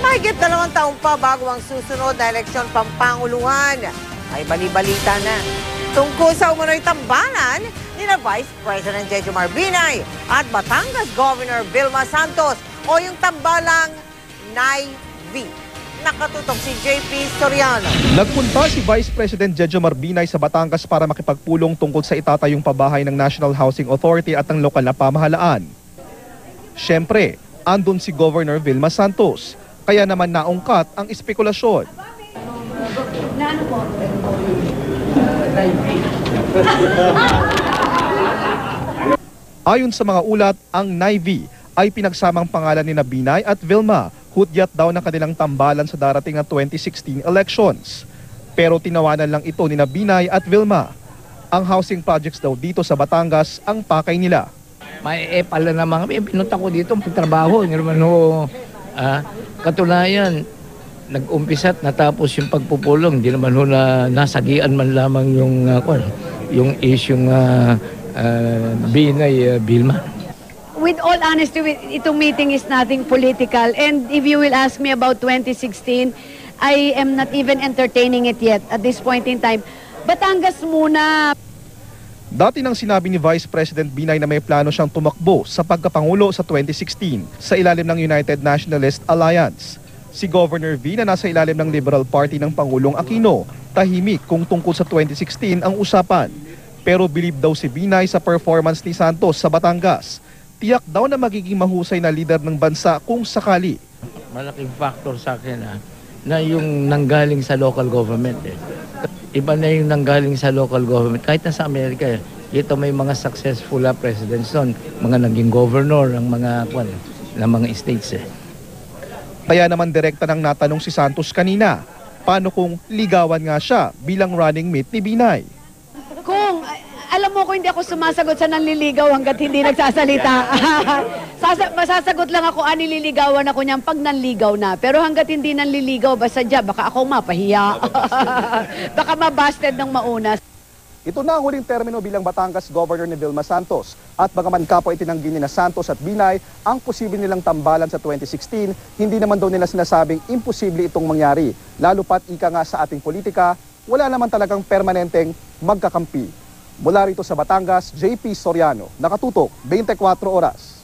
Mahigit 2 taon pa bago ang susunod na eleksyon pampanguluhan. Ay bali-balita na tungkol sa umunoy tambalan ni na Vice President Jejomar Binay at Batangas Governor Vilma Santos o yung tambalang NAIV. Nakatutok si JP Soriano. Nagpunta si Vice President Jejomar Binay sa Batangas para makipagpulong tungkol sa itatayong pabahay ng National Housing Authority at ng lokal na pamahalaan. Siyempre, andun si Governor Vilma Santos, kaya naman naungkat ang espekulasyon. Ayon sa mga ulat, ang NAIV ay pinagsamang pangalan ni Binay at Vilma, hudyat daw ng kanilang tambalan sa darating na 2016 elections. Pero tinawanan lang ito ni Binay at Vilma. Ang housing projects daw dito sa Batangas ang pakay nila. May pala naman kami, pinunta ko dito pagtrabaho, hindi naman katunayan, nag-umpisa at natapos yung pagpupulong, hindi naman na nasagian man lamang yung isyong Binay Vilma. With all honesty, itong meeting is nothing political, and if you will ask me about 2016, I am not even entertaining it yet at this point in time. Batangas muna. Dati nang sinabi ni Vice President Binay na may plano siyang tumakbo sa pagkapangulo sa 2016 sa ilalim ng United Nationalist Alliance. Si Governor V na nasa ilalim ng Liberal Party ng Pangulong Aquino, tahimik kung tungkol sa 2016 ang usapan. Pero believe daw si Binay sa performance ni Santos sa Batangas. Tiyak daw na magiging mahusay na leader ng bansa kung sakali. Malaking factor sa akin na yung nanggaling sa local government. Iba na yung nanggaling sa local government. Kahit na sa Amerika, ito may mga successful presidents doon, mga naging governor ng mga states. Kaya naman direkta nang natanong si Santos kanina, paano kung ligawan nga siya bilang running mate ni Binay? Alam mo ko hindi ako sumasagot sa nanliligaw hanggat hindi nagsasalita. Masasagot lang ako, nililigawan ako niyan pag nanligaw na. Pero hanggat hindi nanliligaw, basta dyan, baka ako mapahiya. Baka mabasted ng mauna. Ito na ang huling termino bilang Batangas Governor ni Vilma Santos. At bagaman kapwa itinanggi ni na Santos at Binay ang posible nilang tambalan sa 2016, hindi naman daw nila sinasabing imposible itong mangyari. Lalo pat ika nga sa ating politika, wala naman talagang permanenteng magkakampi. Mula rito sa Batangas, JP Soriano, nakatutok 24 oras.